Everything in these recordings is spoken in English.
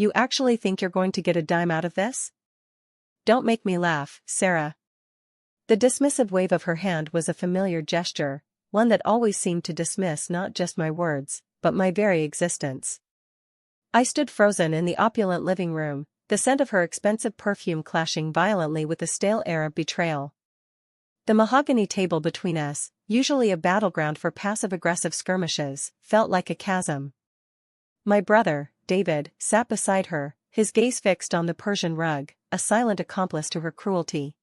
You actually think you're going to get a dime out of this? Don't make me laugh, Sarah. The dismissive wave of her hand was a familiar gesture, one that always seemed to dismiss not just my words, but my very existence. I stood frozen in the opulent living room, the scent of her expensive perfume clashing violently with the stale air of betrayal. The mahogany table between us, usually a battleground for passive-aggressive skirmishes, felt like a chasm. My brother, David, sat beside her, his gaze fixed on the Persian rug, a silent accomplice to her cruelty.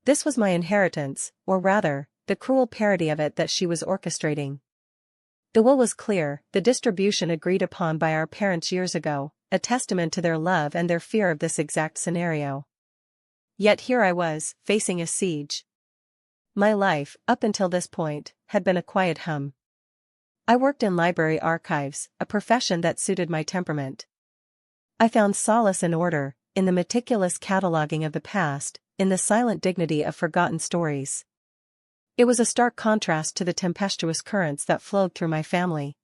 This was my inheritance, or rather, the cruel parody of it that she was orchestrating. The will was clear, the distribution agreed upon by our parents years ago, a testament to their love and their fear of this exact scenario. Yet here I was, facing a siege. My life, up until this point, had been a quiet hum. I worked in library archives, a profession that suited my temperament. I found solace and order, in the meticulous cataloging of the past, in the silent dignity of forgotten stories. It was a stark contrast to the tempestuous currents that flowed through my family.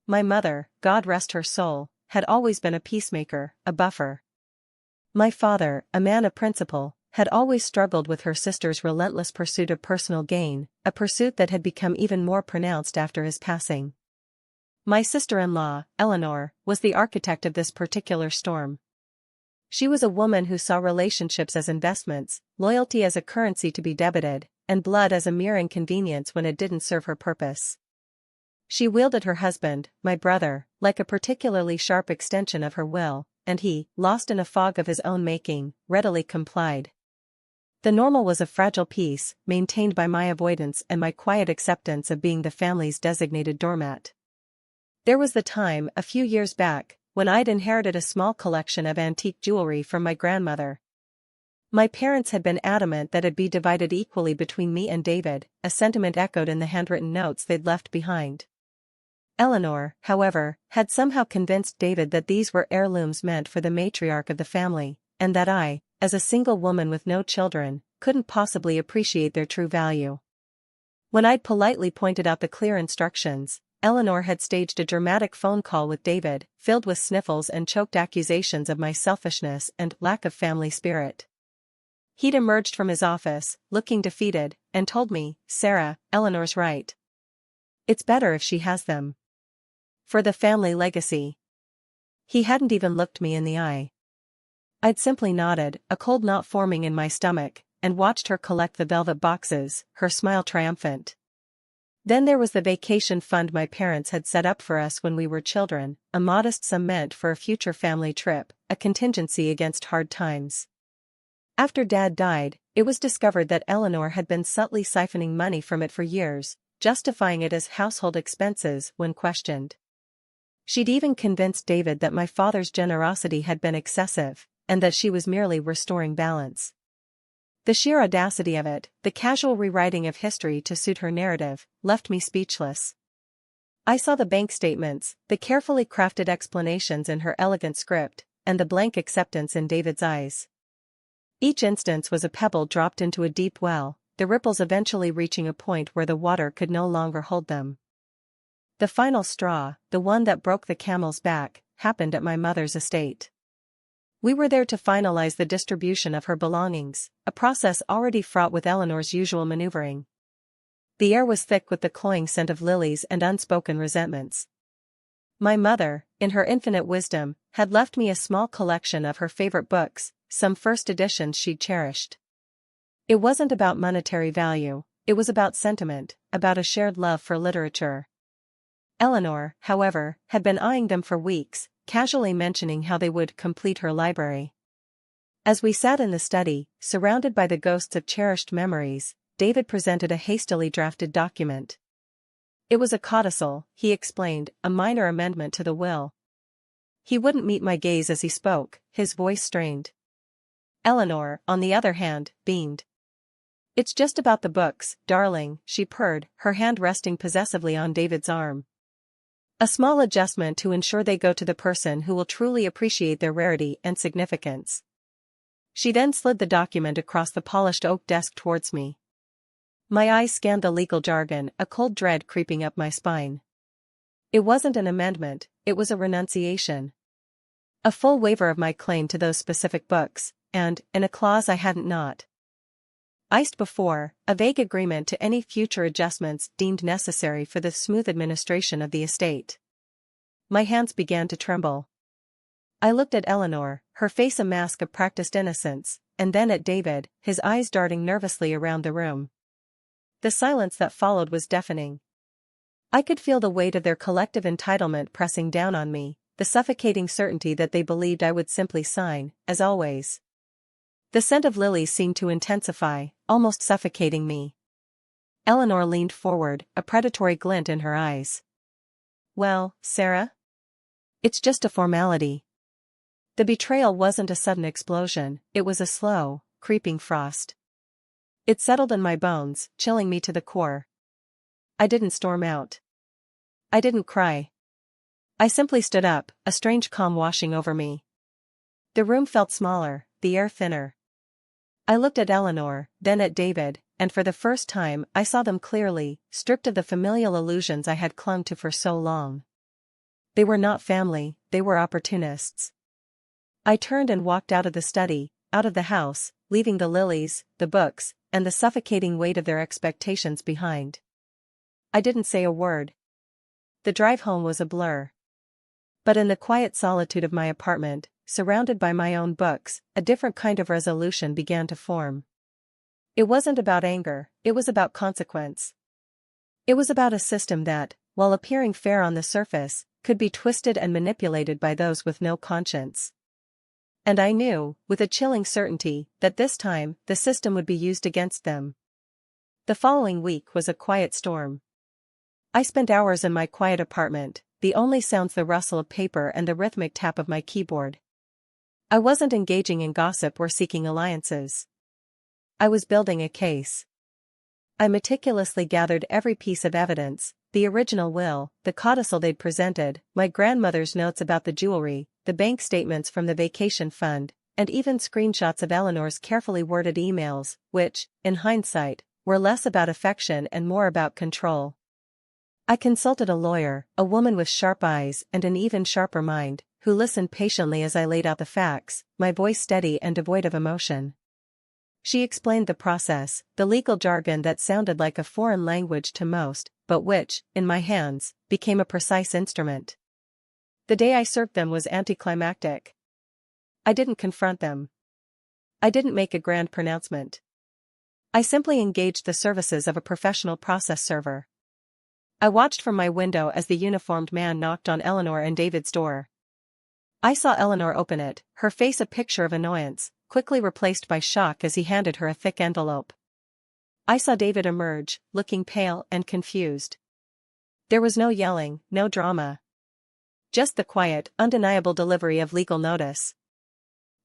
My mother, God rest her soul, had always been a peacemaker, a buffer. My father, a man of principle, had always struggled with her sister's relentless pursuit of personal gain, a pursuit that had become even more pronounced after his passing. My sister-in-law, Eleanor, was the architect of this particular storm. She was a woman who saw relationships as investments, loyalty as a currency to be debited, and blood as a mere inconvenience when it didn't serve her purpose. She wielded her husband, my brother, like a particularly sharp extension of her will, and he, lost in a fog of his own making, readily complied. The normal was a fragile peace, maintained by my avoidance and my quiet acceptance of being the family's designated doormat. There was the time, a few years back, when I'd inherited a small collection of antique jewelry from my grandmother. My parents had been adamant that it be divided equally between me and David, a sentiment echoed in the handwritten notes they'd left behind. Eleanor, however, had somehow convinced David that these were heirlooms meant for the matriarch of the family, and that I, as a single woman with no children, couldn't possibly appreciate their true value. When I'd politely pointed out the clear instructions, Eleanor had staged a dramatic phone call with David, filled with sniffles and choked accusations of my selfishness and lack of family spirit. He'd emerged from his office, looking defeated, and told me, "Sarah, Eleanor's right. It's better if she has them. For the family legacy." He hadn't even looked me in the eye. I'd simply nodded, a cold knot forming in my stomach, and watched her collect the velvet boxes, her smile triumphant. Then there was the vacation fund my parents had set up for us when we were children, a modest sum meant for a future family trip, a contingency against hard times. After Dad died, it was discovered that Eleanor had been subtly siphoning money from it for years, justifying it as household expenses when questioned. She'd even convinced David that my father's generosity had been excessive, and that she was merely restoring balance. The sheer audacity of it, the casual rewriting of history to suit her narrative, left me speechless. I saw the bank statements, the carefully crafted explanations in her elegant script, and the blank acceptance in David's eyes. Each instance was a pebble dropped into a deep well, the ripples eventually reaching a point where the water could no longer hold them. The final straw, the one that broke the camel's back, happened at my mother's estate. We were there to finalize the distribution of her belongings, a process already fraught with Eleanor's usual maneuvering. The air was thick with the cloying scent of lilies and unspoken resentments. My mother, in her infinite wisdom, had left me a small collection of her favorite books, some first editions she'd cherished. It wasn't about monetary value, it was about sentiment, about a shared love for literature. Eleanor, however, had been eyeing them for weeks, casually mentioning how they would complete her library. As we sat in the study, surrounded by the ghosts of cherished memories, David presented a hastily drafted document. It was a codicil, he explained, a minor amendment to the will. He wouldn't meet my gaze as he spoke, his voice strained. Eleanor, on the other hand, beamed. "It's just about the books, darling," she purred, her hand resting possessively on David's arm. "A small adjustment to ensure they go to the person who will truly appreciate their rarity and significance." She then slid the document across the polished oak desk towards me. My eyes scanned the legal jargon, a cold dread creeping up my spine. It wasn't an amendment, it was a renunciation. A full waiver of my claim to those specific books, and, in a clause I hadn't not iced before, a vague agreement to any future adjustments deemed necessary for the smooth administration of the estate. My hands began to tremble. I looked at Eleanor, her face a mask of practiced innocence, and then at David, his eyes darting nervously around the room. The silence that followed was deafening. I could feel the weight of their collective entitlement pressing down on me, the suffocating certainty that they believed I would simply sign, as always. The scent of lilies seemed to intensify, almost suffocating me. Eleanor leaned forward, a predatory glint in her eyes. "Well, Sarah? It's just a formality." The betrayal wasn't a sudden explosion, it was a slow, creeping frost. It settled in my bones, chilling me to the core. I didn't storm out. I didn't cry. I simply stood up, a strange calm washing over me. The room felt smaller, the air thinner. I looked at Eleanor, then at David, and for the first time I saw them clearly, stripped of the familial illusions I had clung to for so long. They were not family, they were opportunists. I turned and walked out of the study, out of the house, leaving the lilies, the books, and the suffocating weight of their expectations behind. I didn't say a word. The drive home was a blur. But in the quiet solitude of my apartment, surrounded by my own books, a different kind of resolution began to form. It wasn't about anger, it was about consequence. It was about a system that, while appearing fair on the surface, could be twisted and manipulated by those with no conscience. And I knew, with a chilling certainty, that this time, the system would be used against them. The following week was a quiet storm. I spent hours in my quiet apartment, the only sounds the rustle of paper and the rhythmic tap of my keyboard. I wasn't engaging in gossip or seeking alliances. I was building a case. I meticulously gathered every piece of evidence, the original will, the codicil they'd presented, my grandmother's notes about the jewelry, the bank statements from the vacation fund, and even screenshots of Eleanor's carefully worded emails, which, in hindsight, were less about affection and more about control. I consulted a lawyer, a woman with sharp eyes and an even sharper mind, who listened patiently as I laid out the facts, my voice steady and devoid of emotion. She explained the process, the legal jargon that sounded like a foreign language to most, but which, in my hands, became a precise instrument. The day I served them was anticlimactic. I didn't confront them. I didn't make a grand pronouncement. I simply engaged the services of a professional process server. I watched from my window as the uniformed man knocked on Eleanor and David's door. I saw Eleanor open it, her face a picture of annoyance, quickly replaced by shock as he handed her a thick envelope. I saw David emerge, looking pale and confused. There was no yelling, no drama. Just the quiet, undeniable delivery of legal notice.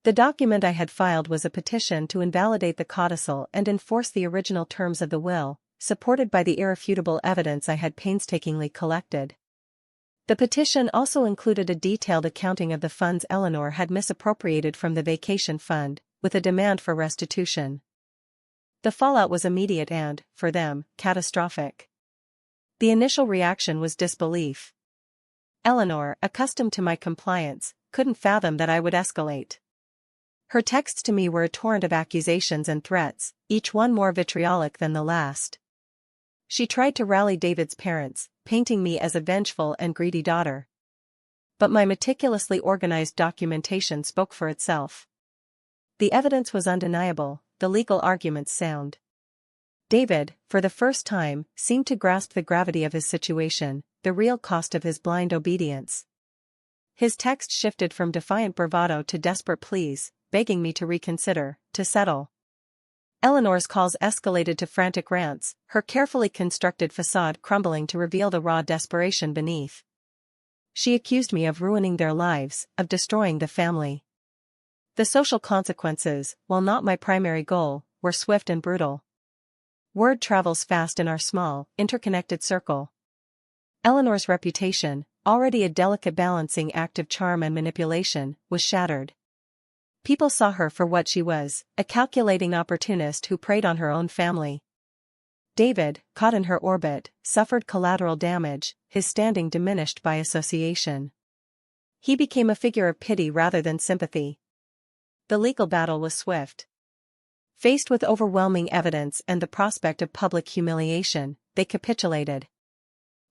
The document I had filed was a petition to invalidate the codicil and enforce the original terms of the will, supported by the irrefutable evidence I had painstakingly collected. The petition also included a detailed accounting of the funds Eleanor had misappropriated from the vacation fund, with a demand for restitution. The fallout was immediate and, for them, catastrophic. The initial reaction was disbelief. Eleanor, accustomed to my compliance, couldn't fathom that I would escalate. Her texts to me were a torrent of accusations and threats, each one more vitriolic than the last. She tried to rally David's parents, painting me as a vengeful and greedy daughter. But my meticulously organized documentation spoke for itself. The evidence was undeniable, the legal arguments sound. David, for the first time, seemed to grasp the gravity of his situation, the real cost of his blind obedience. His text shifted from defiant bravado to desperate pleas, begging me to reconsider, to settle. Eleanor's calls escalated to frantic rants, her carefully constructed facade crumbling to reveal the raw desperation beneath. She accused me of ruining their lives, of destroying the family. The social consequences, while not my primary goal, were swift and brutal. Word travels fast in our small, interconnected circle. Eleanor's reputation, already a delicate balancing act of charm and manipulation, was shattered. People saw her for what she was, a calculating opportunist who preyed on her own family. David, caught in her orbit, suffered collateral damage, his standing diminished by association. He became a figure of pity rather than sympathy. The legal battle was swift. Faced with overwhelming evidence and the prospect of public humiliation, they capitulated.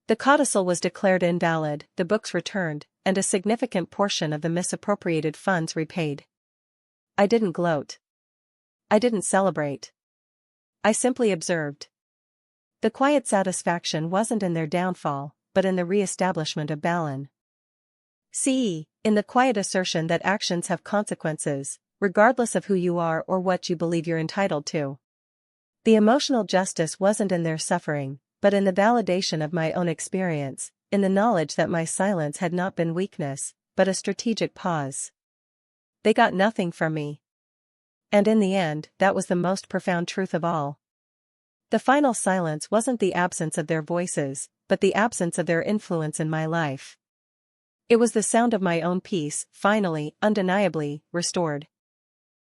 The codicil was declared invalid, the books returned, and a significant portion of the misappropriated funds repaid. I didn't gloat. I didn't celebrate. I simply observed. The quiet satisfaction wasn't in their downfall, but in the re-establishment of balance. In the quiet assertion that actions have consequences, regardless of who you are or what you believe you're entitled to. The emotional justice wasn't in their suffering, but in the validation of my own experience, in the knowledge that my silence had not been weakness, but a strategic pause. They got nothing from me. And in the end, that was the most profound truth of all. The final silence wasn't the absence of their voices, but the absence of their influence in my life. It was the sound of my own peace, finally, undeniably, restored.